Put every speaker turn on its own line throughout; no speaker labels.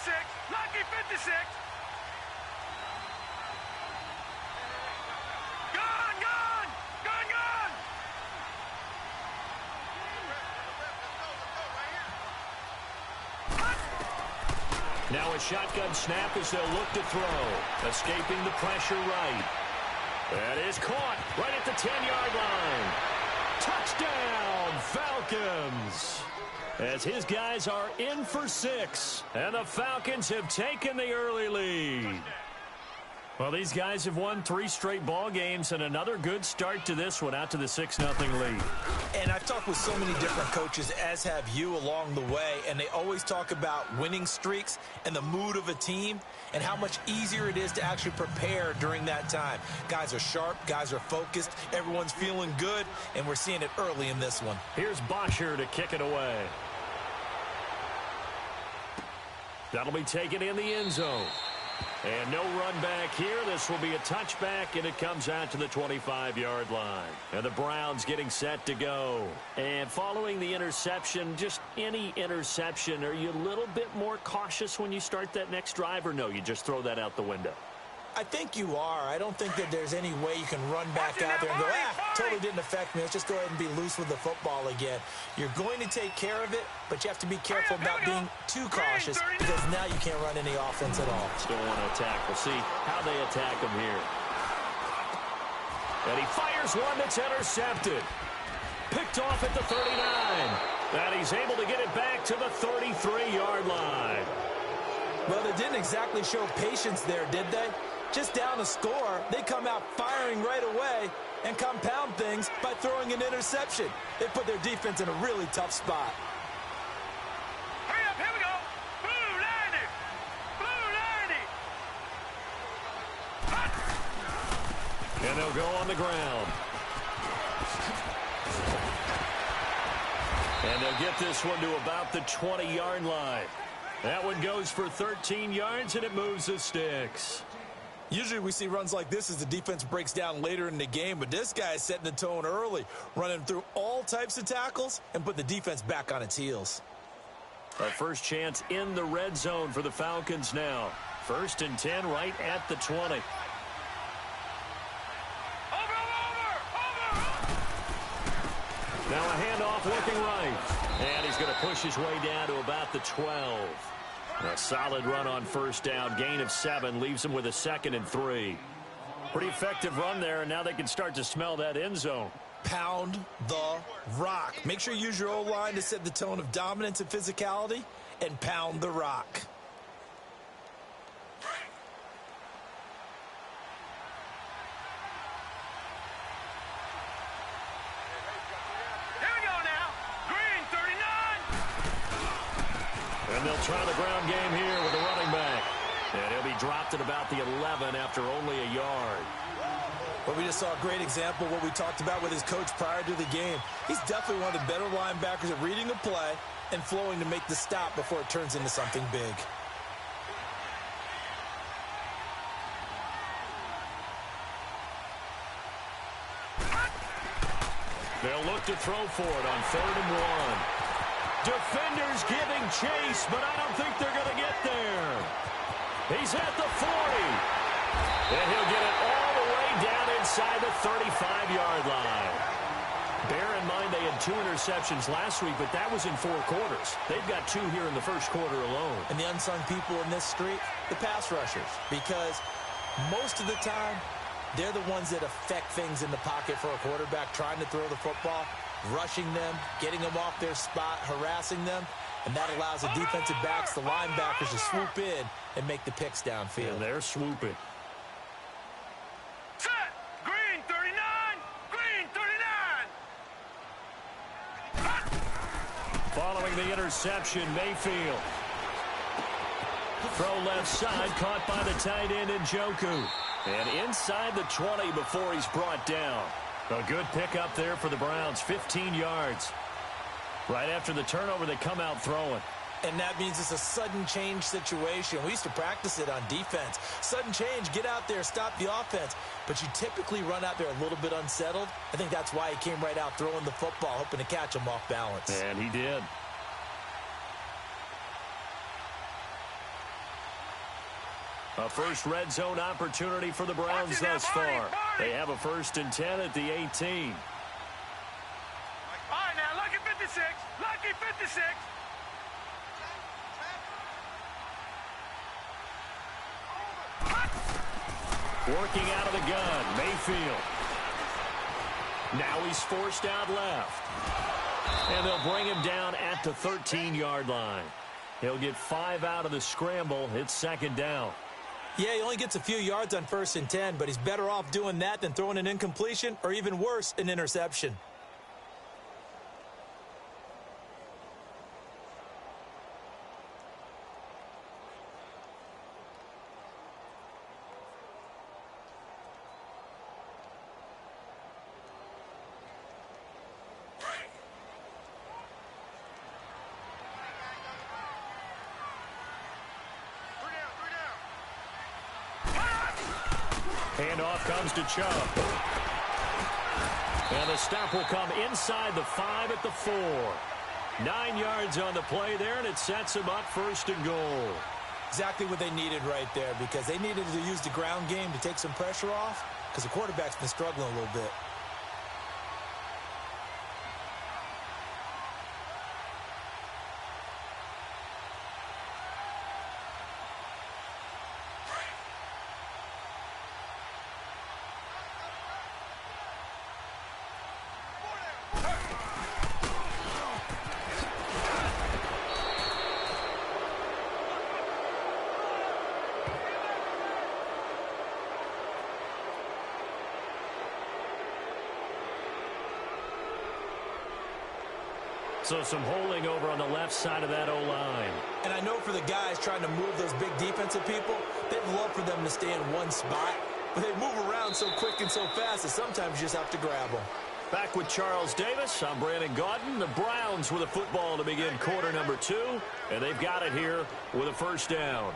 56. Lucky 56. Gone, gone, gone, gone.
Now a shotgun snap as they'll look to throw. Escaping the pressure right. That is caught right at the 10-yard line. Touchdown, Falcons! As his guys are in for 6, and the Falcons have taken the early lead. Well, these guys have won 3 straight ball games, and another good start to this one out to the 6-0 lead.
And I've talked with so many different coaches, as have you along the way, and they always talk about winning streaks and the mood of a team and how much easier it is to actually prepare during that time. Guys are sharp, guys are focused, everyone's feeling good, and we're seeing it early in this one.
Here's Bosher to kick it away. That'll be taken in the end zone. And no run back here. This will be a touchback, and it comes out to the 25-yard line. And the Browns getting set to go. And following the interception, just any interception, are you a little bit more cautious when you start that next drive, or no, you just throw that out the window?
I think you are. I don't think that there's any way you can run back out there and go, totally didn't affect me. Let's just go ahead and be loose with the football again. You're going to take care of it, but you have to be careful about being too cautious because now you can't run any offense at all.
Still want to attack. We'll see how they attack him here. And he fires one that's intercepted. Picked off at the 39. And he's able to get it back to the 33-yard line.
Well, they didn't exactly show patience there, did they? Just down a score, they come out firing right away and compound things by throwing an interception. They put their defense in a really tough spot.
Hurry up, here we go. Blue 90. Blue 90.
And they'll go on the ground. And they'll get this one to about the 20-yard line. That one goes for 13 yards, and it moves the sticks.
Usually we see runs like this as the defense breaks down later in the game, but this guy is setting the tone early, running through all types of tackles and put the defense back on its heels.
Our first chance in the red zone for the Falcons now. 1st and 10 right at the 20.
Over.
Now a handoff looking right. And he's going to push his way down to about the 12. A solid run on first down. Gain of 7 leaves him with a 2nd and 3. Pretty effective run there, and now they can start to smell that end zone.
Pound the rock. Make sure you use your O-line to set the tone of dominance and physicality, and pound the rock.
And they'll try the ground game here with a running back. And he'll be dropped at about the 11 after only a yard.
Well, we just saw a great example of what we talked about with his coach prior to the game. He's definitely one of the better linebackers at reading the play and flowing to make the stop before it turns into something big.
They'll look to throw for it on 3rd and 1. Defenders giving chase, but I don't think they're going to get there. He's at the 40. And he'll get it all the way down inside the 35-yard line. Bear in mind they had 2 interceptions last week, but that was in 4 quarters. They've got 2 here in the first quarter alone.
And the unsung people in this streak, the pass rushers, because most of the time, they're the ones that affect things in the pocket for a quarterback trying to throw the football. Rushing them, getting them off their spot, harassing them, and that allows the defensive backs, the linebackers, to swoop in and make the picks downfield.
And they're swooping.
Set. Green 39. Green 39.
Following the interception, Mayfield. Throw left side, caught by the tight end Njoku. And inside the 20 before he's brought down. A good pickup there for the Browns, 15 yards. Right after the turnover, they come out throwing.
And that means it's a sudden change situation. We used to practice it on defense. Sudden change, get out there, stop the offense. But you typically run out there a little bit unsettled. I think that's why he came right out throwing the football, hoping to catch him off balance.
And he did. A first red zone opportunity for the Browns thus far. They have a 1st and 10 at the 18.
All right, now, lucky 56. Lucky 56.
Working out of the gun, Mayfield. Now he's forced out left. And they'll bring him down at the 13-yard line. He'll get 5 out of the scramble. It's 2nd down.
Yeah, he only gets a few yards on 1st and 10, but he's better off doing that than throwing an incompletion or even worse, an interception.
Handoff comes to Chubb. And the stop will come inside the 5 at the 4. 9 yards on the play there, and it sets him up 1st and goal.
Exactly what they needed right there, because they needed to use the ground game to take some pressure off, because the quarterback's been struggling a little bit.
So some holding over on the left side of that O-line.
And I know for the guys trying to move those big defensive people, they'd love for them to stay in one spot. But they move around so quick and so fast that sometimes you just have to grab them.
Back with Charles Davis, I'm Brandon Gaudin. The Browns with a football to begin quarter number 2. And they've got it here with a 1st down.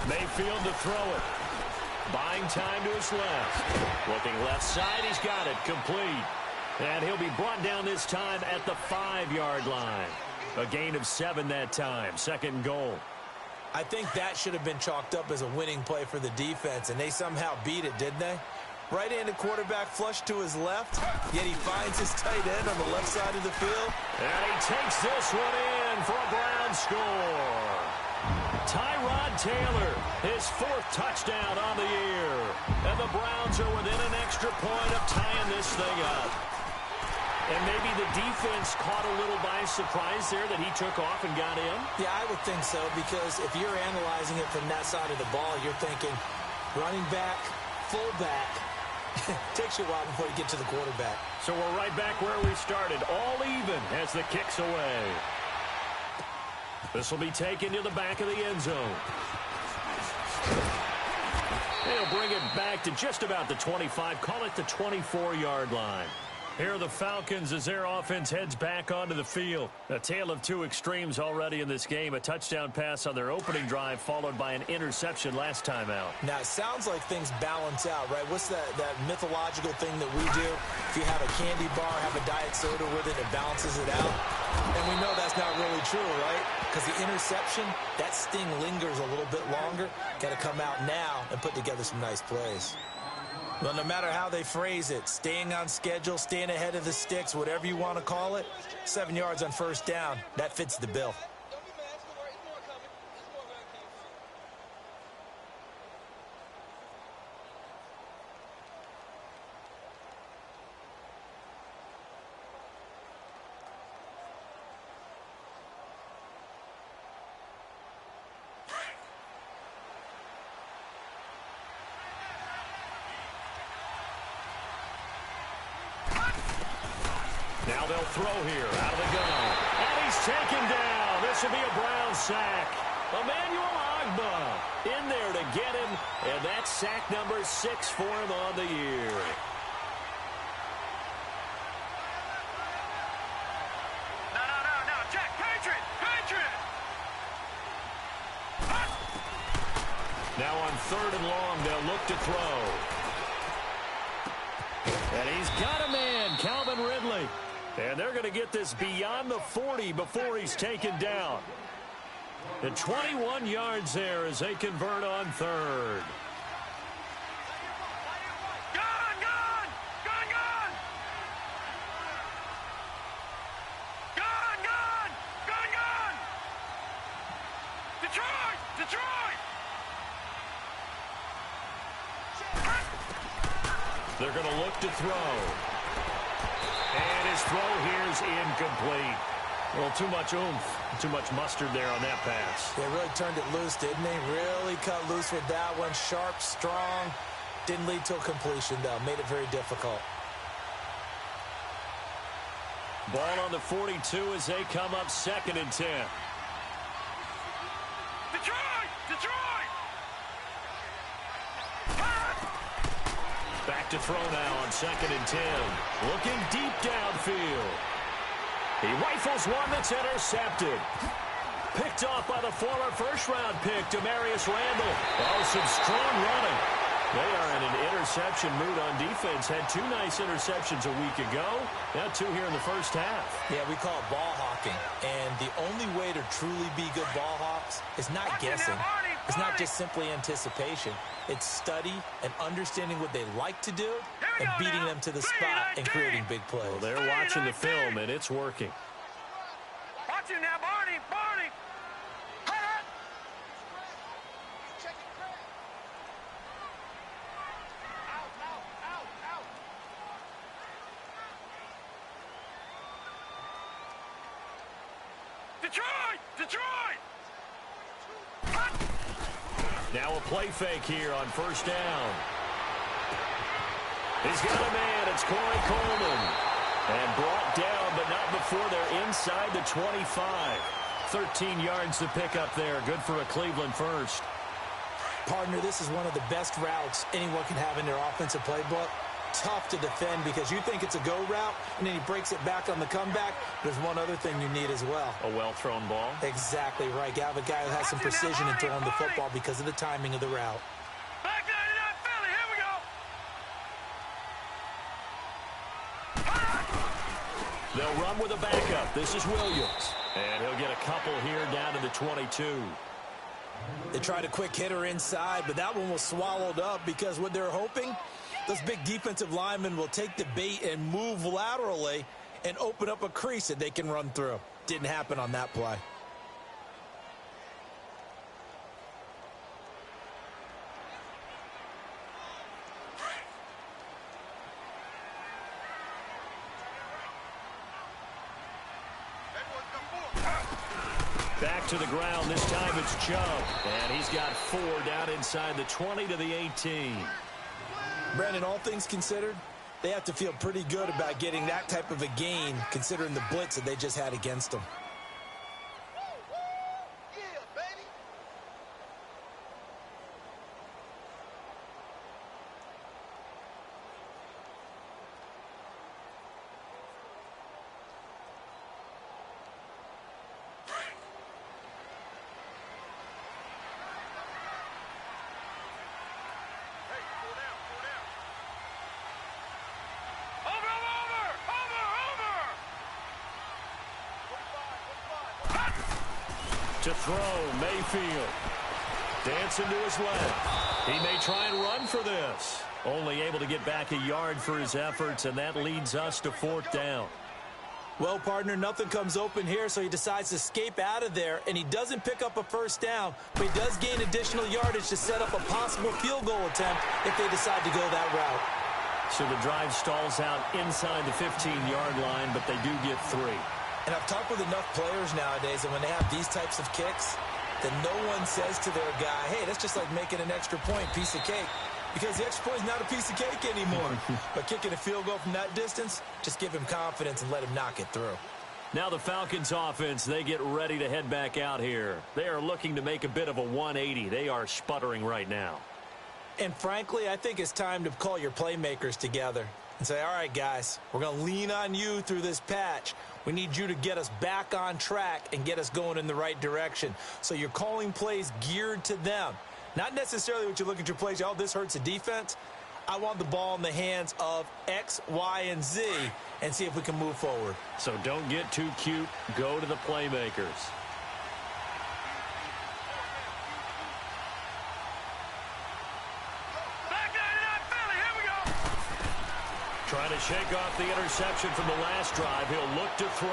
Mayfield to throw it. Buying time to his left. Looking left side, he's got it. Complete. And he'll be brought down this time at the 5-yard line. A gain of 7 that time. 2nd and goal.
I think that should have been chalked up as a winning play for the defense, and they somehow beat it, didn't they? Right-handed quarterback flush to his left, yet he finds his tight end on the left side of the field.
And he takes this one in for a Brown score. Tyrod Taylor, his 4th touchdown on the year. And the Browns are within an extra point of tying this thing up. And maybe the defense caught a little by surprise there that he took off and got in?
Yeah, I would think so, because if you're analyzing it from that side of the ball, you're thinking running back, fullback. Takes you a while before you get to the quarterback.
So we're right back where we started, all even as the kick's away. This will be taken to the back of the end zone. They'll bring it back to just about the 25, call it the 24-yard line. Here are the Falcons as their offense heads back onto the field. A tale of 2 extremes already in this game. A touchdown pass on their opening drive followed by an interception last time out.
Now, it sounds like things balance out, right? What's that mythological thing that we do? If you have a candy bar, have a diet soda with it, it balances it out. And we know that's not really true, right? Because the interception, that sting lingers a little bit longer. Got to come out now and put together some nice plays. Well, no matter how they phrase it, staying on schedule, staying ahead of the sticks, whatever you want to call it, 7 yards on 1st down, that fits the bill.
Now they'll throw here out of the gun. And he's taken down. This will be a Brown sack. Emmanuel Ogbah in there to get him. And that's sack number 6 for him on the year. look to throw. And he's got a man, Calvin Ridley. And they're going to get this beyond the 40 before he's taken down. And 21 yards there as they convert on third. They're going to look to throw. And his throw here is incomplete. Well, too much oomph, too much mustard there on that pass.
They really turned it loose, didn't they? Really cut loose with that one. Sharp, strong. Didn't lead to a completion, though. Made it very difficult.
Ball on the 42 as they come up 2nd and 10. Back to throw now on 2nd and 10. Looking deep downfield. He rifles one that's intercepted. Picked off by the former first-round pick, Demarius Randall. Oh, some strong running. They are in an interception mood on defense. Had 2 nice interceptions a week ago. Now 2 here in the first half.
Yeah, we call it ball hawking. And the only way to truly be good ball hawks is not guessing. It's not just simply anticipation. It's study and understanding what they like to do and beating them to the spot and creating big plays.
Well, they're watching the film, and it's working.
Watch it now, Barney. Detroit!
Now a play fake here on first down. He's got a man. It's Corey Coleman. And brought down, but not before they're inside the 25. 13 yards to pick up there. Good for a Cleveland first.
Partner, this is one of the best routes anyone can have in their offensive playbook. Tough to defend because you think it's a go route, and then he breaks it back on the comeback. There's one other thing you need as well.
A well-thrown ball?
Exactly right. You have a guy who has some precision in throwing the football because of the timing of the route.
Back 99 Philly, here we go.
They'll run with a backup. This is Williams. And he'll get a couple here down to the 22.
They tried a quick hitter inside, but that one was swallowed up because what they're hoping, those big defensive linemen will take the bait and move laterally and open up a crease that they can run through. Didn't happen on that play.
Back to the ground. This time it's Chubb. And he's got 4 down inside the 20 to the 18.
Brandon, all things considered, they have to feel pretty good about getting that type of a gain considering the blitz that they just had against them.
To throw, Mayfield. Dancing to his left. He may try and run for this. Only able to get back a yard for his efforts, and that leads us to 4th down.
Well, partner, nothing comes open here, so he decides to escape out of there, and he doesn't pick up a first down, but he does gain additional yardage to set up a possible field goal attempt if they decide to go that route.
So the drive stalls out inside the 15-yard line, but they do get 3.
And I've talked with enough players nowadays, and when they have these types of kicks, then no one says to their guy, hey, that's just like making an extra point, piece of cake. Because the extra point is not a piece of cake anymore. But kicking a field goal from that distance, just give him confidence and let him knock it through.
Now the Falcons offense, they get ready to head back out here. They are looking to make a bit of a 180. They are sputtering right now.
And frankly, I think it's time to call your playmakers together and say, all right, guys, we're going to lean on you through this patch. We need you to get us back on track and get us going in the right direction. So you're calling plays geared to them. Not necessarily what you look at your plays, oh, this hurts the defense. I want the ball in the hands of X, Y, and Z and see if we can move forward.
So don't get too cute. Go to the playmakers. Trying to shake off the interception from the last drive. He'll look to throw.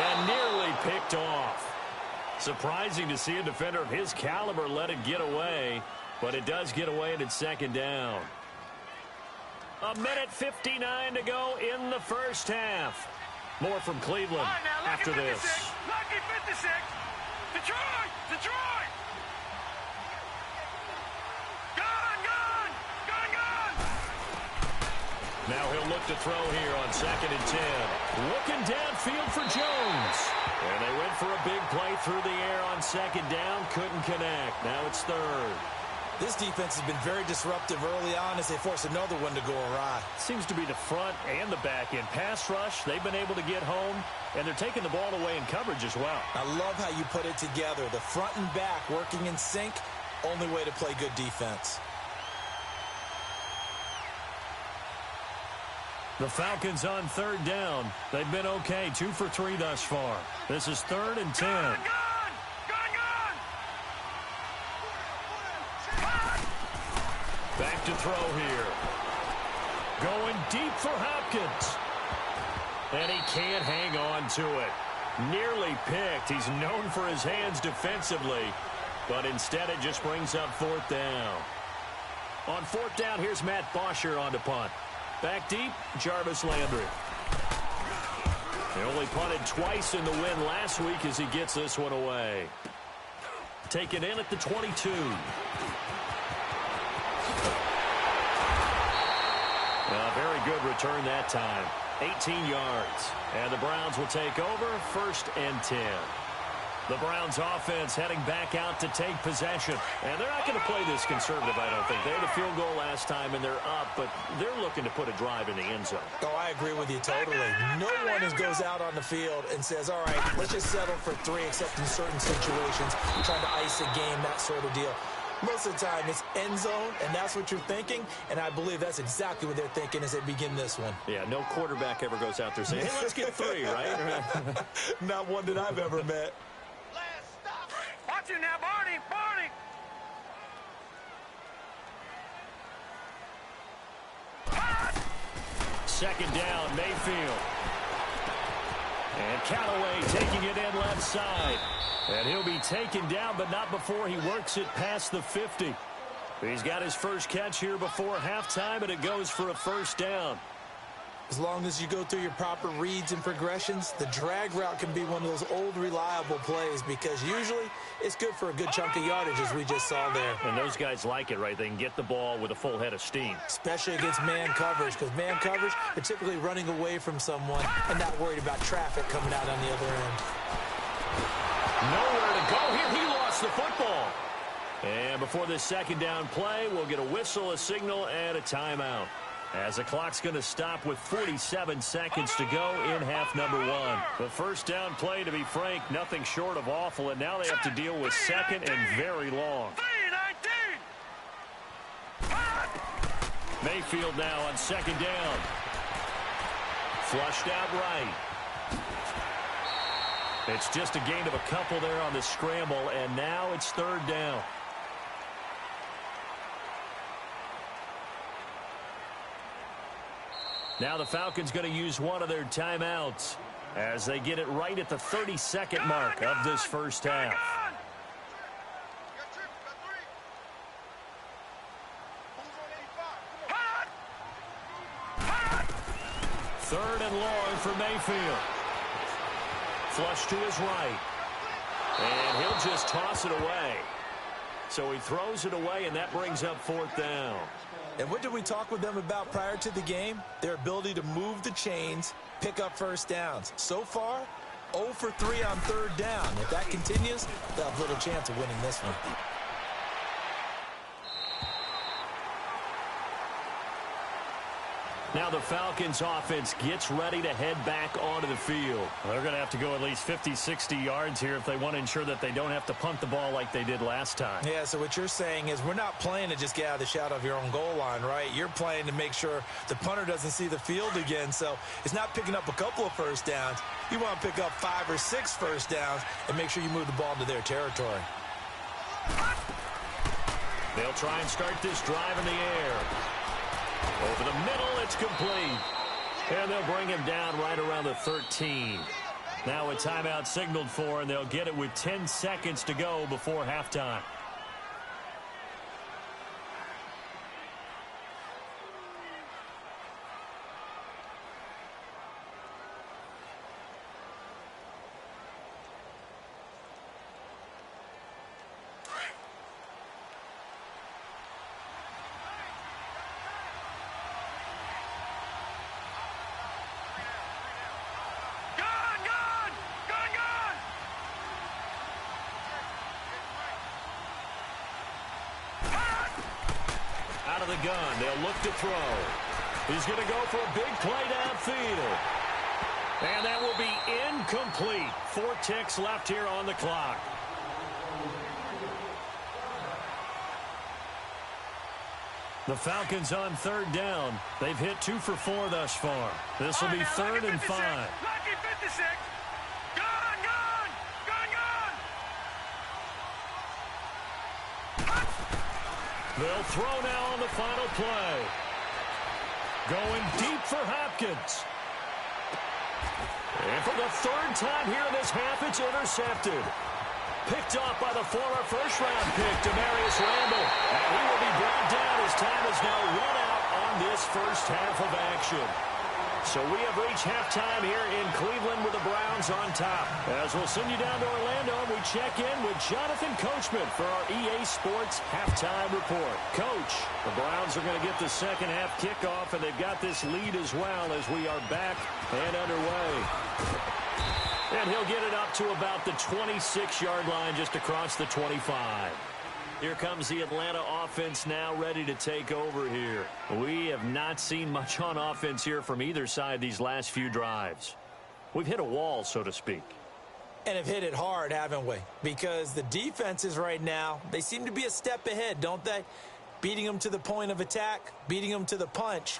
And nearly picked off. Surprising to see a defender of his caliber let it get away, but it does get away and it's second down. 1:59 to go in the first half. More from Cleveland after this.
Lucky 56. Detroit! Detroit!
Now he'll look to throw here on 2nd and 10. Looking downfield for Jones. And they went for a big play through the air on 2nd down. Couldn't connect. Now it's 3rd.
This defense has been very disruptive early on as they force another one to go awry.
Seems to be the front and the back end. Pass rush, they've been able to get home, and they're taking the ball away in coverage as well.
I love how you put it together. The front and back working in sync, only way to play good defense.
The Falcons on 3rd down. They've been okay, 2 for 3 thus far. This is 3rd and 10. Back to throw here. Going deep for Hopkins. And he can't hang on to it. Nearly picked. He's known for his hands defensively, but instead it just brings up 4th down. On 4th down, here's Matt Bosher on to punt. Back deep, Jarvis Landry. He only punted twice in the win last week as he gets this one away. Taken in at the 22. A very good return that time. 18 yards. And the Browns will take over 1st and 10. The Browns offense heading back out to take possession. And they're not going to play this conservative, I don't think. They had a field goal last time, and they're up, but they're looking to put a drive in the end zone.
Oh, I agree with you totally. No one goes out on the field and says, all right, let's just settle for 3, except in certain situations, trying to ice a game, that sort of deal. Most of the time, it's end zone, and that's what you're thinking, and I believe that's exactly what they're thinking as they begin this one.
Yeah, no quarterback ever goes out there saying, hey, let's get 3, right?
Not one that I've ever met.
Watch it now, Barney! Barney!
Second down, Mayfield. And Callaway taking it in left side. And he'll be taken down, but not before he works it past the 50. He's got his first catch here before halftime, and it goes for a 1st down.
As long as you go through your proper reads and progressions, the drag route can be one of those old reliable plays because usually it's good for a good chunk of yardage as we just saw there.
And those guys like it, right? They can get the ball with a full head of steam.
Especially against man coverage because man coverage, they're typically running away from someone and not worried about traffic coming out on the other end.
Nowhere to go here. He lost the football. And before this 2nd down play, we'll get a whistle, a signal, and a timeout. As the clock's going to stop with 47 seconds to go in half number 1. The 1st down play, to be frank, nothing short of awful, and now they have to deal with 2nd and very long. Mayfield now on 2nd down. Flushed out right. It's just a gain of a couple there on the scramble, and now it's 3rd down. Now the Falcons going to use one of their timeouts as they get it right at the 32nd mark of this first half. 3rd and long for Mayfield. Flush to his right. And he'll just toss it away. So he throws it away, and that brings up 4th down.
And what did we talk with them about prior to the game? Their ability to move the chains, pick up 1st downs. So far, 0 for 3 on 3rd down. If that continues, they'll have little chance of winning this one.
Now the Falcons offense gets ready to head back onto the field.
They're going to have to go at least 50, 60 yards here if they want to ensure that they don't have to punt the ball like they did last time.
Yeah, so what you're saying is we're not playing to just get out of the shadow of your own goal line, right? You're playing to make sure the punter doesn't see the field again. So it's not picking up a couple of first downs. You want to pick up 5 or 6 first downs and make sure you move the ball into their territory.
They'll try and start this drive in the air. Over the middle, it's complete. And they'll bring him down right around the 13. Now a timeout signaled for, and they'll get it with 10 seconds to go before halftime. Out of the gun, they'll look to throw. He's going to go for a big play downfield. And that will be incomplete. 4 ticks left here on the clock. The Falcons on third down. They've hit 2 for 4 thus far. This will be 3rd and 5.
Lucky 56.
They'll throw now on the final play. Going deep for Hopkins. And for the 3rd time here in this half, it's intercepted. Picked off by the former first-round pick, Demarius Randall. And he will be brought down as time is now run out on this first half of action. So we have reached halftime here in Cleveland with the Browns on top. As we'll send you down to Orlando, we check in with Jonathan Coachman for our EA Sports Halftime Report. Coach, the Browns are going to get the second half kickoff, and they've got this lead as well as we are back and underway. And he'll get it up to about the 26-yard line just across the 25. Here comes the Atlanta offense now ready to take over here. We have not seen much on offense here from either side these last few drives. We've hit a wall, so to speak.
And have hit it hard, haven't we? Because the defenses right now, they seem to be a step ahead, don't they? Beating them to the point of attack, beating them to the punch.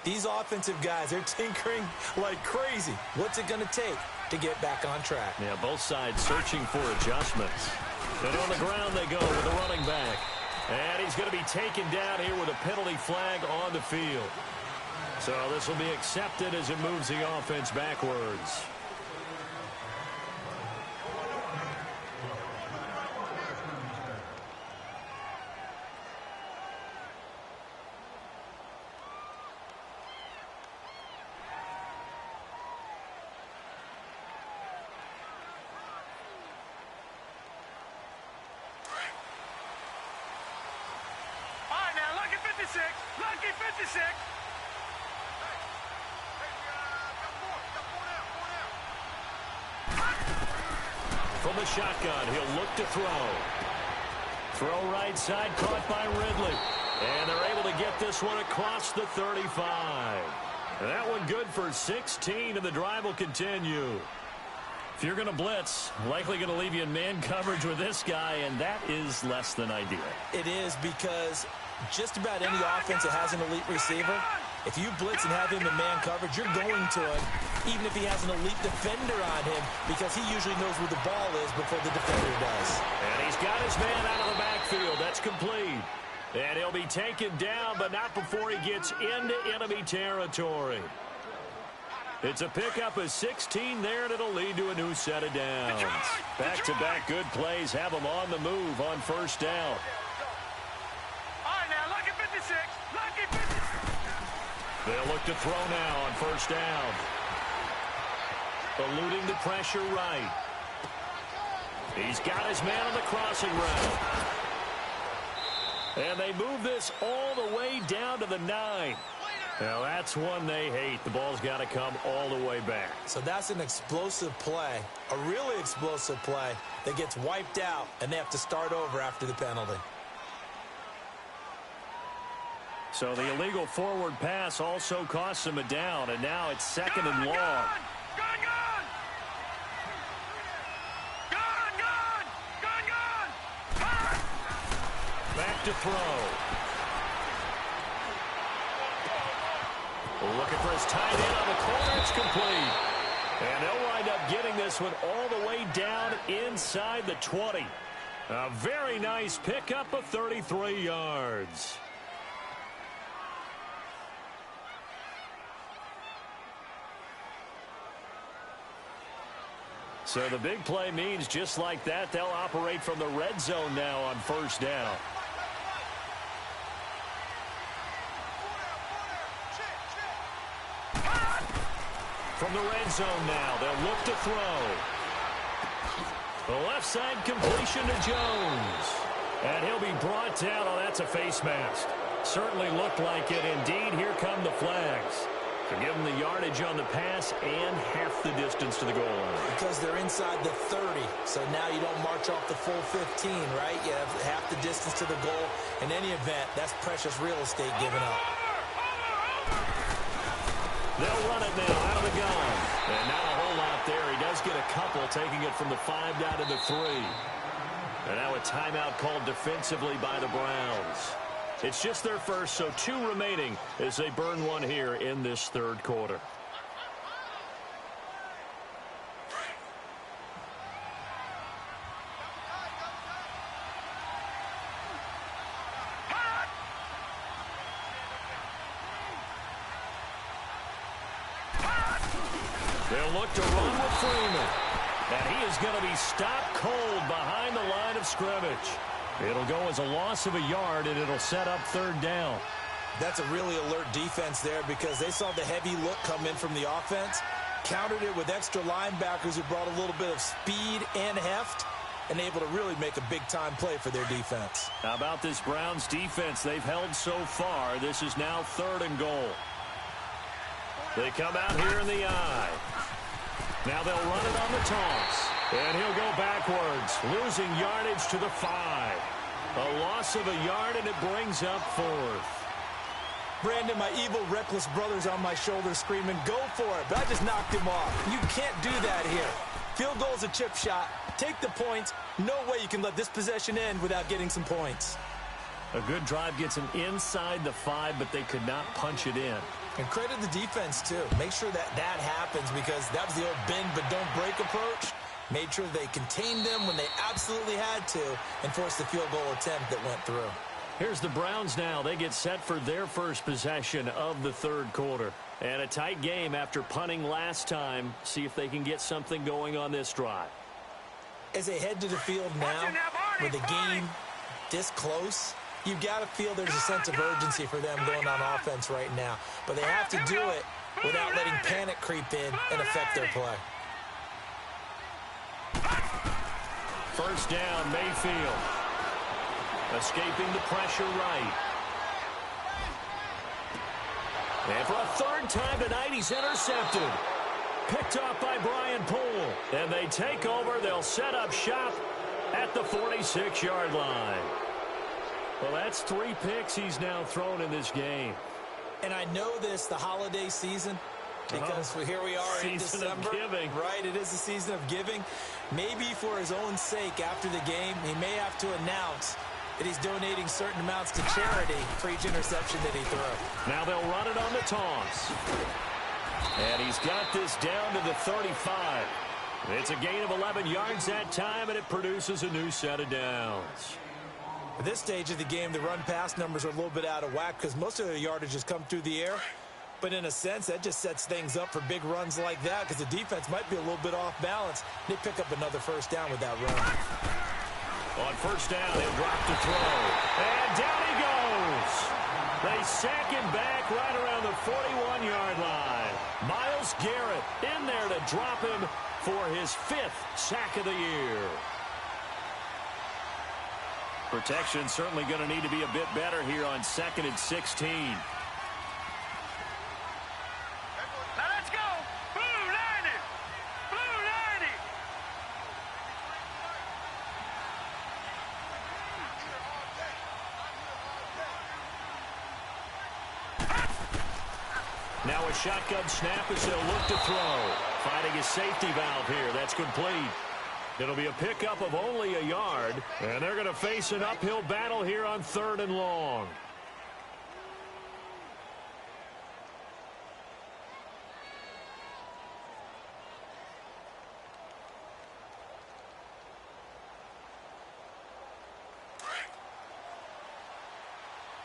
These offensive guys are tinkering like crazy. What's it going to take to get back on track?
Yeah, both sides searching for adjustments. And on the ground they go with the running back. And he's going to be taken down here with a penalty flag on the field. So this will be accepted as it moves the offense backwards.
Lucky 56.
From the shotgun, he'll look to throw. Throw right side, caught by Ridley. And they're able to get this one across the 35. And that one good for 16, and the drive will continue. If you're going to blitz, likely going to leave you in man coverage with this guy, and that is less than ideal.
It is, because just about any offense that has an elite receiver, if you blitz and have him in man coverage, you're going to him, even if he has an elite defender on him, because he usually knows where the ball is before the defender does.
And he's got his man out of the backfield. That's complete. And he'll be taken down, but not before he gets into enemy territory. It's a pickup of 16 there, and it'll lead to a new set of downs. Back-to-back good plays have them on the move on first down.
All right, now, lucky 56. Lucky 56.
They'll look to throw now on first down. Eluding the pressure right. He's got his man on the crossing route. And they move this all the way down to the 9. Now, that's one they hate. The ball's got to come all the way back.
So that's an explosive play, a really explosive play that gets wiped out, and they have to start over after the penalty.
So the illegal forward pass also costs him a down, and now it's second and long.
Gone!
Back to throw. Looking for his tight end on the corner. It's complete. And they'll wind up getting this one all the way down inside the 20. A very nice pickup of 33 yards. So the big play means just like that, they'll operate from the red zone now on first down. From the red zone now, they'll look to throw. The left side completion to Jones. And he'll be brought down. Oh, that's a face mask. Certainly looked like it. Indeed, here come the flags. To give them the yardage on the pass and half the distance to the goal line.
Because they're inside the 30, so now you don't march off the full 15, right? You have half the distance to the goal. In any event, that's precious real estate given up.
They'll run it now out of the gun. And not a whole lot there. He does get a couple, taking it from the 5 down to the 3. And now a timeout called defensively by the Browns. It's just their first, so 2 remaining as they burn one here in this third quarter. They'll look to run with Freeman. And he is going to be stopped cold behind the line of scrimmage. It'll go as a loss of a yard, and it'll set up third down.
That's a really alert defense there because they saw the heavy look come in from the offense, countered it with extra linebackers who brought a little bit of speed and heft, and able to really make a big-time play for their defense.
How about this Browns defense they've held so far? This is now 3rd and goal. They come out here in the eye. Now they'll run it on the toss. And he'll go backwards, losing yardage to the 5. A loss of a yard, and it brings up 4th.
Brandon, my evil, reckless brother's on my shoulder screaming, go for it, but I just knocked him off. You can't do that here. Field goal's a chip shot. Take the points. No way you can let this possession end without getting some points.
A good drive gets him inside the 5, but they could not punch it in.
And credit the defense, too. Make sure that happens because that was the old bend but don't break approach. Made sure they contained them when they absolutely had to and forced the field goal attempt that went through.
Here's the Browns now. They get set for their first possession of the third quarter. And a tight game after punting last time. See if they can get something going on this drive.
As they head to the field now, with the game this close, you've got to feel there's a sense of urgency for them going on offense right now. But they have to do it without letting panic creep in and affect their play.
First down, Mayfield. Escaping the pressure right. And for a 3rd time tonight, he's intercepted. Picked off by Brian Poole. And they take over. They'll set up shop at the 46-yard line. Well, that's 3 picks he's now thrown in this game.
And I know this, the holiday season, because here we are in December.
Season of giving.
Right, it is the season of giving. Maybe for his own sake after the game, he may have to announce that he's donating certain amounts to charity for each interception that he threw.
Now they'll run it on the toss. And he's got this down to the 35. It's a gain of 11 yards that time, and it produces a new set of downs.
At this stage of the game, the run-pass numbers are a little bit out of whack because most of their yardage has come through the air. But in a sense, that just sets things up for big runs like that because the defense might be a little bit off balance. They pick up another first down with that run.
On first down, he'll drop to throw. And down he goes. They sack him back right around the 41-yard line. Myles Garrett in there to drop him for his 5th sack of the year. Protection certainly going to need to be a bit better here on 2nd and 16.
Now let's go. Blue 90. Blue 90.
Now a shotgun snap as they'll look to throw. Finding a safety valve here. That's complete. It'll be a pickup of only a yard, and they're going to face an uphill battle here on 3rd and long.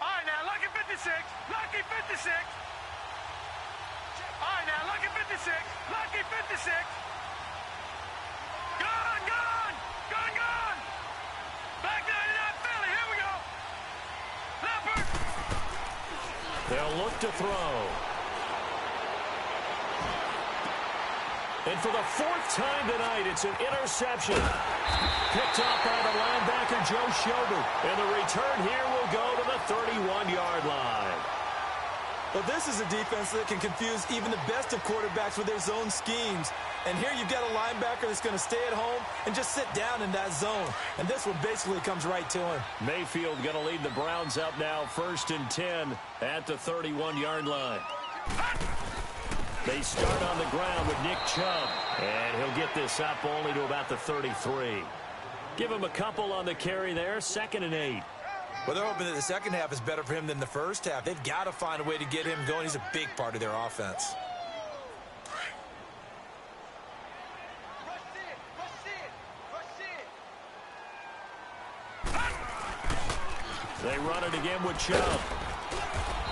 All right, now, lucky 56. Lucky 56. All right, now, lucky 56. Lucky 56. Gone, gone. Gone, gone. Back 99 Philly. Here we go. Leopard.
They'll look to throw. And for the 4th time tonight, it's an interception. Picked up by the linebacker, Joe Schobert. And the return here will go to the 31-yard line.
Well, this is a defense that can confuse even the best of quarterbacks with their zone schemes. And here you've got a linebacker that's going to stay at home and just sit down in that zone. And this one basically comes right to him.
Mayfield going to lead the Browns up now, 1st and 10 at the 31-yard line. They start on the ground with Nick Chubb. And he'll get this up only to about the 33. Give him a couple on the carry there, 2nd and 8.
Well, they're hoping that the second half is better for him than the first half. They've got to find a way to get him going. He's a big part of their offense.
They run it again with Chubb.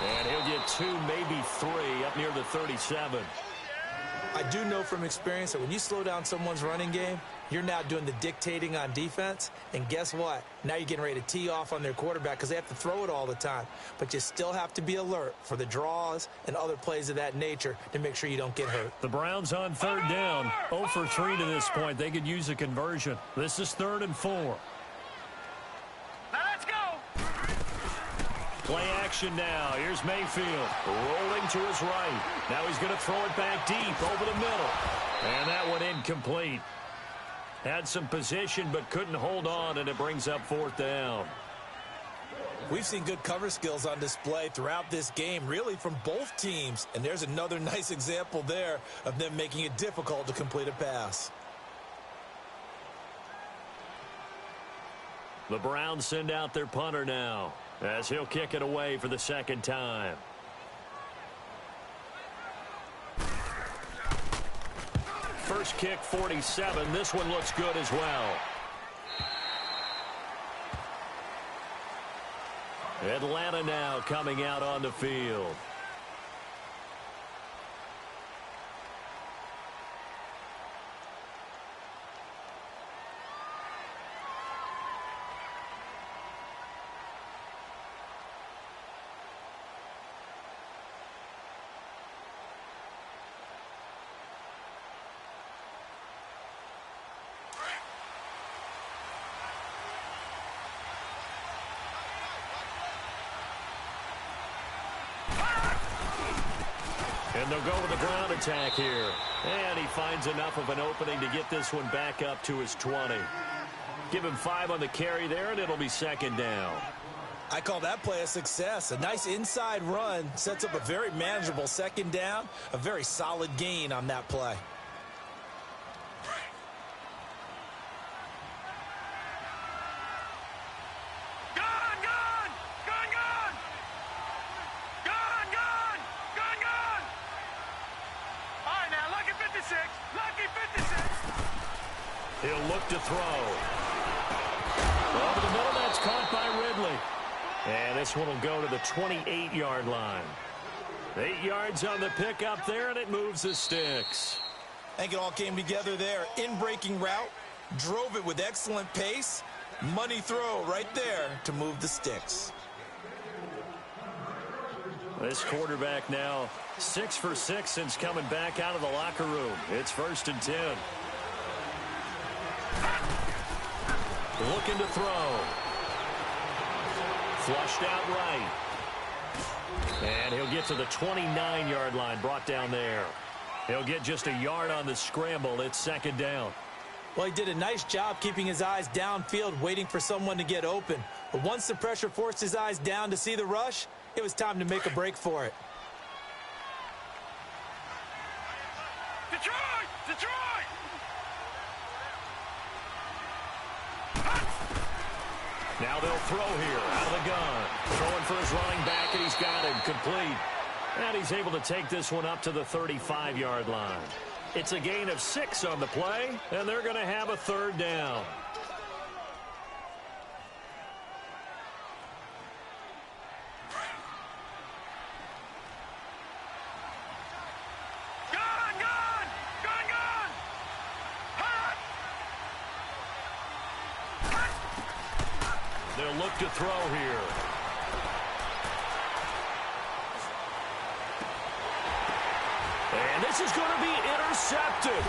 And he'll get 2, maybe 3, up near the 37.
I do know from experience that when you slow down someone's running game, you're now doing the dictating on defense. And guess what? Now you're getting ready to tee off on their quarterback because they have to throw it all the time. But you still have to be alert for the draws and other plays of that nature to make sure you don't get hurt.
The Browns on 3rd down. 0 for 3 to this point. They could use a conversion. This is 3rd and 4.
Now let's go.
Play action now. Here's Mayfield rolling to his right. Now he's going to throw it back deep over the middle. And that one incomplete. Had some position but couldn't hold on, and it brings up 4th down.
We've seen good cover skills on display throughout this game, really from both teams. And there's another nice example there of them making it difficult to complete a pass.
The Browns send out their punter now, as he'll kick it away for the 2nd time. First kick, 47. This one looks good as well. Atlanta now coming out on the field. And they'll go with the ground attack here. And he finds enough of an opening to get this one back up to his 20. Give him 5 on the carry there, and it'll be 2nd down.
I call that play a success. A nice inside run sets up a very manageable 2nd down. A very solid gain on that play.
He'll look to throw. Over the middle, that's caught by Ridley. And this one will go to the 28-yard line. 8 yards on the pickup there, and it moves the sticks.
I think it all came together there. In-breaking route, drove it with excellent pace. Money throw right there to move the sticks.
This quarterback now 6 for 6 since coming back out of the locker room. It's 1st and 10. Looking to throw. Flushed out right. And he'll get to the 29-yard line, brought down there. He'll get just a yard on the scramble. It's 2nd down.
Well, he did a nice job keeping his eyes downfield, waiting for someone to get open. But once the pressure forced his eyes down to see the rush, it was time to make a break for it.
Detroit! Detroit!
Now they'll throw here out of the gun. Throwing for his running back, and he's got him complete. And he's able to take this one up to the 35-yard line. It's a gain of 6 on the play, and they're going to have a third down. They'll look to throw here. And this is going to be intercepted.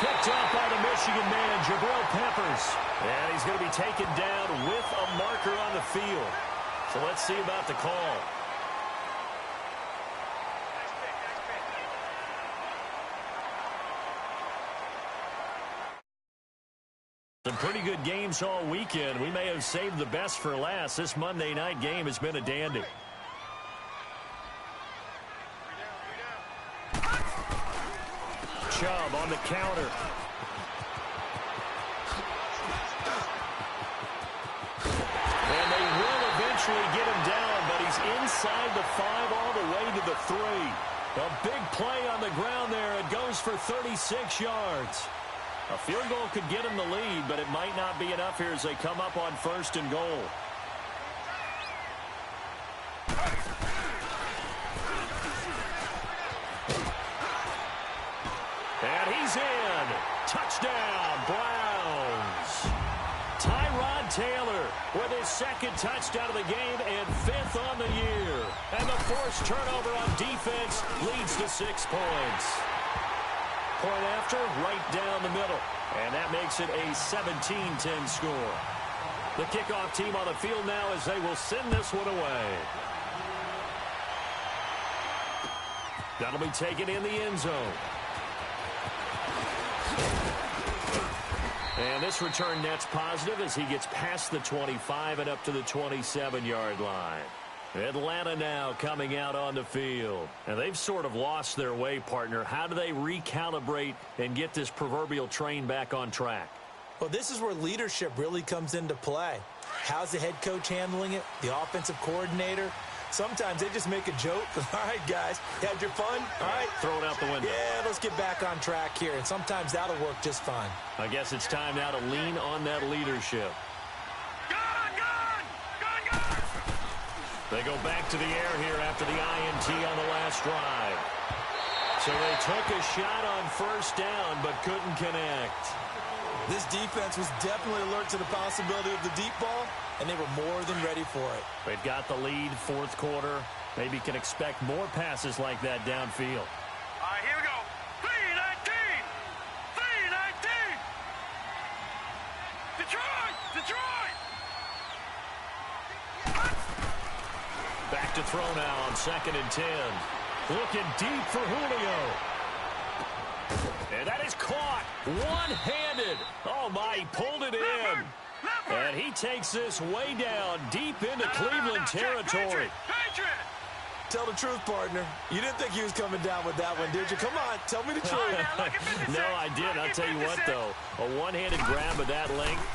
Picked up by the Michigan man, Jabril Peppers. And he's going to be taken down with a marker on the field. So let's see about the call. Some pretty good games all weekend. We may have saved the best for last. This Monday night game has been a dandy. Chubb on the counter. And they will eventually get him down, but he's inside the 5 all the way to the 3. A big play on the ground there. It goes for 36 yards. A field goal could get him the lead, but it might not be enough here as they come up on 1st and goal. And he's in. Touchdown, Browns. Tyrod Taylor with his 2nd touchdown of the game and 5th on the year. And the forced turnover on defense leads to 6 points. Point after, right down the middle. And that makes it a 17-10 score. The kickoff team on the field now as they will send this one away. That'll be taken in the end zone. And this return net's positive as he gets past the 25 and up to the 27-yard line. Atlanta now coming out on the field. And they've sort of lost their way, partner. How do they recalibrate and get this proverbial train back on track?
Well, this is where leadership really comes into play. How's the head coach handling it? The offensive coordinator? Sometimes they just make a joke. All right, guys, you had your fun? All right.
Throw it out the window.
Yeah, let's get back on track here. And sometimes that'll work just fine.
I guess it's time now to lean on that leadership. They go back to the air here after the INT on the last drive. So they took a shot on 1st down but couldn't connect.
This defense was definitely alert to the possibility of the deep ball, and they were more than ready for it.
They've got the lead, 4th quarter. Maybe can expect more passes like that downfield.
All right, here we go. 3-19. 3-19. Detroit! Detroit!
Back to throw now on 2nd and 10. Looking deep for Julio. And that is caught one-handed. Oh, my, he pulled it in. And he takes this way down deep into Cleveland territory.
Tell the truth, partner. You didn't think he was coming down with that one, did you? Come on, tell me the truth.
No, I did. I'll tell you what, though. A one-handed grab of that length.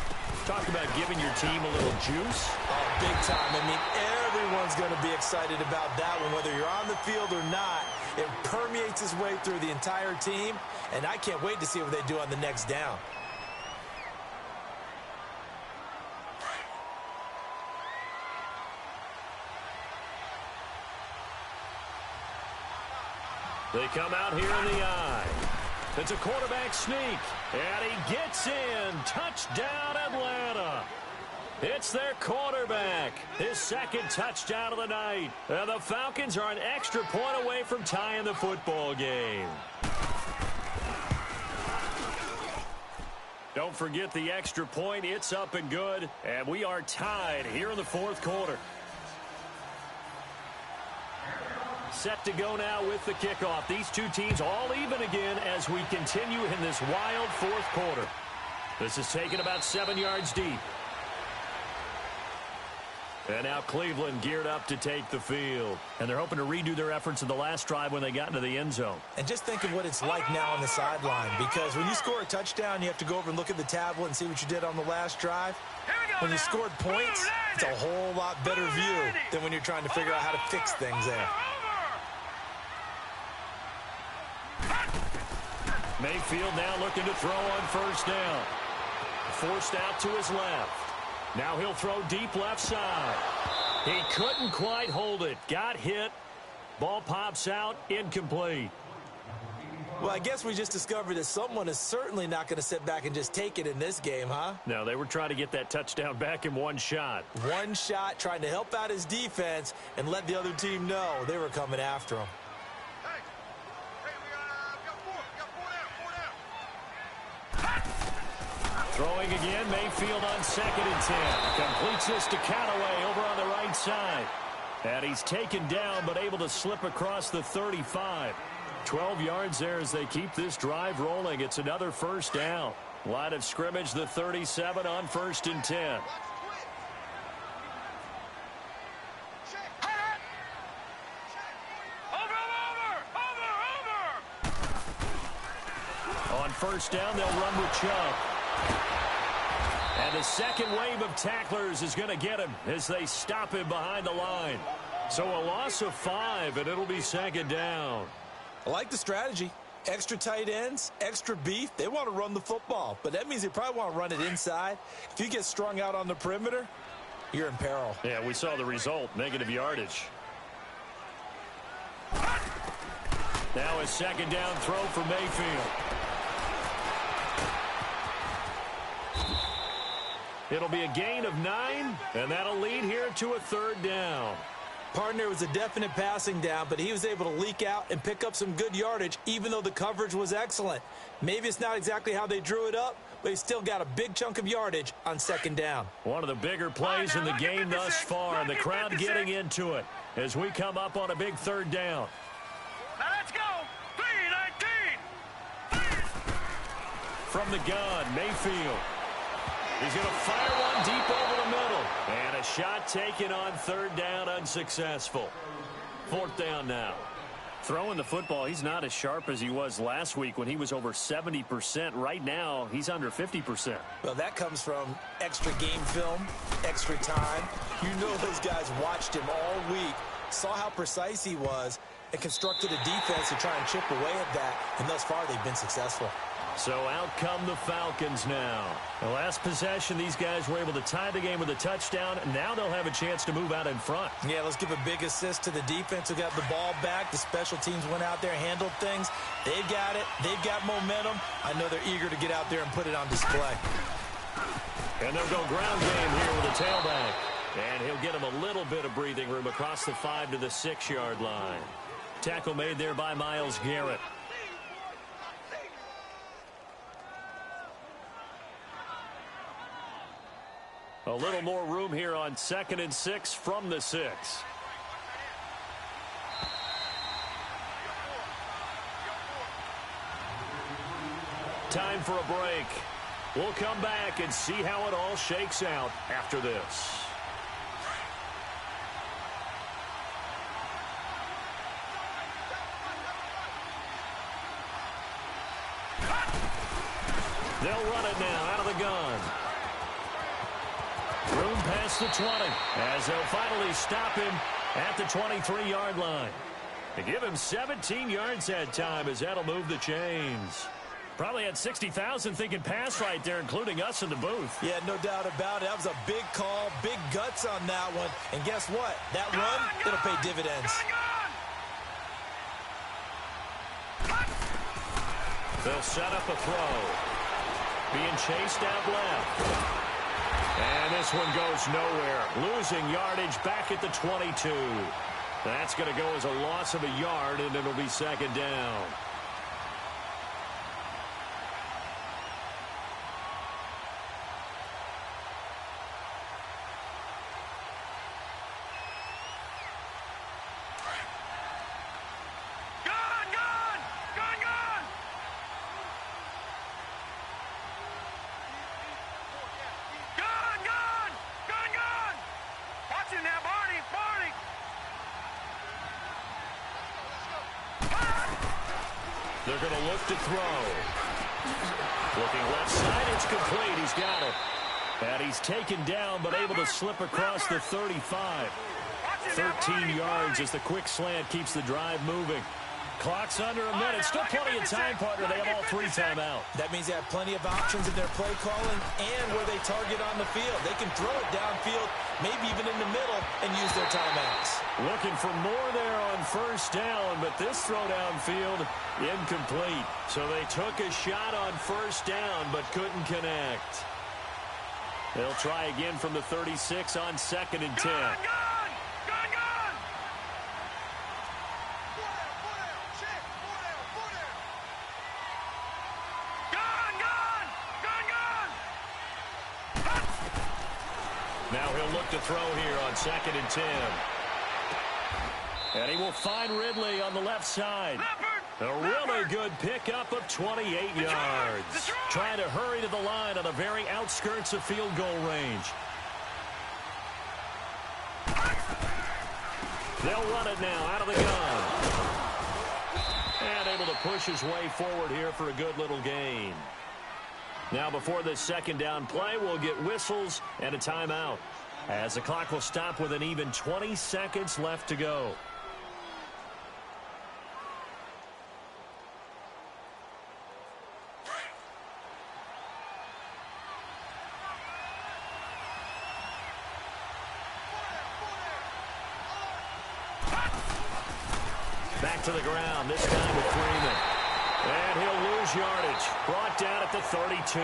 Talk about giving your team a little juice.
Oh, big time. I mean, everyone's going to be excited about that one, whether you're on the field or not. It permeates its way through the entire team, and I can't wait to see what they do on the next down.
They come out here in the eye. It's a quarterback sneak, and he gets in. Touchdown, Atlanta. It's their quarterback, his 2nd touchdown of the night. And the Falcons are an extra point away from tying the football game. Don't forget the extra point. It's up and good, and we are tied here in the 4th quarter. Set to go now with the kickoff. These two teams all even again as we continue in this wild 4th quarter. This is taken about 7 yards deep. And now Cleveland geared up to take the field. And they're hoping to redo their efforts in the last drive when they got into the end zone.
And just think of what it's like now on the sideline, because when you score a touchdown, you have to go over and look at the tablet and see what you did on the last drive. When you scored points, it's a whole lot better view than when you're trying to figure out how to fix things there.
Mayfield now looking to throw on first down. Forced out to his left. Now he'll throw deep left side. He couldn't quite hold it. Got hit. Ball pops out. Incomplete.
Well, I guess we just discovered that someone is certainly not going to sit back and just take it in this game, huh?
No, they were trying to get that touchdown back in one shot.
One shot, trying to help out his defense and let the other team know they were coming after him.
Throwing again, Mayfield on 2nd and 10. Completes this to Callaway over on the right side. And he's taken down, but able to slip across the 35. 12 yards there as they keep this drive rolling. It's another first down. Line of scrimmage, the 37 on 1st and 10. On first down, they'll run with Chubb. And the second wave of tacklers is going to get him as they stop him behind the line. So a loss of 5, and it'll be 2nd down.
I like the strategy. Extra tight ends, extra beef. They want to run the football, but that means they probably want to run it inside. If you get strung out on the perimeter, you're in peril.
Yeah, we saw the result, negative yardage. Now a 2nd down throw for Mayfield. It'll be a gain of 9, and that'll lead here to a 3rd down.
Partner was a definite passing down, but he was able to leak out and pick up some good yardage, even though the coverage was excellent. Maybe it's not exactly how they drew it up, but he still got a big chunk of yardage on 2nd down.
One of the bigger plays in the game thus far, and the crowd getting into it as we come up on a big 3rd down.
Now let's go. 3-19.
From the gun, Mayfield. He's going to fire one deep over the middle. And a shot taken on 3rd down, unsuccessful. 4th down now. Throwing the football, he's not as sharp as he was last week when he was over 70%. Right now, he's under 50%.
Well, that comes from extra game film, extra time. You know those guys watched him all week, saw how precise he was, and constructed a defense to try and chip away at that. And thus far, they've been successful.
So out come the Falcons now. The last possession, these guys were able to tie the game with a touchdown, and now they'll have a chance to move out in front.
Yeah, let's give a big assist to the defense who got the ball back. The special teams went out there, handled things. They've got it. They've got momentum. I know they're eager to get out there and put it on display.
And they'll go ground game here with a tailback. And he'll get him a little bit of breathing room across the 5 to the 6-yard line. Tackle made there by Myles Garrett. A little more room here on 2nd and 6 from the 6. Time for a break. We'll come back and see how it all shakes out after this. They'll run it now out of the gun. Room past the 20 as they'll finally stop him at the 23-yard line. They give him 17 yards that time as that'll move the chains. Probably had 60,000 thinking pass right there, including us in the booth.
Yeah, no doubt about it. That was a big call, big guts on that one. And guess what? That run, it'll pay dividends.
They'll set up a throw. Being chased out left. And this one goes nowhere. Losing yardage back at the 22. That's going to go as a loss of a yard, and it'll be 2nd down.
Watching
They're going to look to throw. Looking left side, it's complete. He's got it. And he's taken down, but able to slip across the 35. 13 yards as the quick slant keeps the drive moving. Clock's under a minute. Still plenty of time, partner. They have all 3 timeouts.
That means they have plenty of options in their play calling and where they target on the field. They can throw it downfield, maybe even in the middle, and use their timeouts.
Looking for more there on first down, but this throw downfield incomplete. So they took a shot on first down, but couldn't connect. They'll try again from the 36 on 2nd and 10. Now he'll look to throw here on 2nd and 10. And he will find Ridley on the left side. A really good pickup of 28 yards. Trying to hurry to the line on the very outskirts of field goal range. They'll run it now out of the gun. And able to push his way forward here for a good little gain. Now before this second down play, we'll get whistles and a timeout, as the clock will stop with an even 20 seconds left to go. Back to the ground, this time with Freeman. And he'll lose yardage. Brought down at the 32.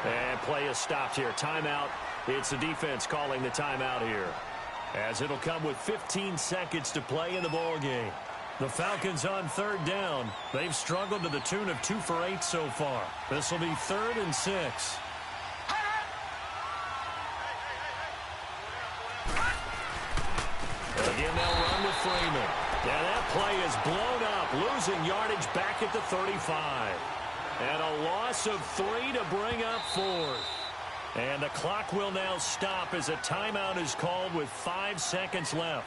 And play is stopped here. Timeout. It's the defense calling the timeout here, as it'll come with 15 seconds to play in the ball game. The Falcons on 3rd down. They've struggled to the tune of 2 for 8 so far. This will be 3rd and 6. Again, they'll run with Freeman. Yeah, that play is blown up, losing yardage back at the 35. And a loss of 3 to bring up 4th. And the clock will now stop as a timeout is called with 5 seconds left.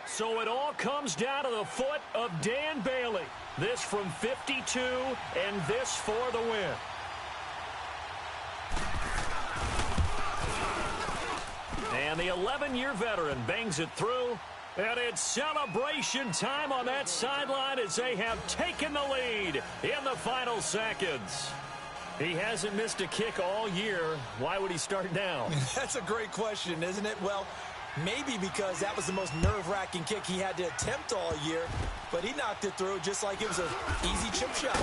So it all comes down to the foot of Dan Bailey. This from 52, and this for the win. And the 11-year veteran bangs it through. And it's celebration time on that sideline as they have taken the lead in the final seconds. He hasn't missed a kick all year. Why would he start now?
That's a great question, isn't it? Well, maybe because that was the most nerve-wracking kick he had to attempt all year. But he knocked it through just like it was an easy chip shot.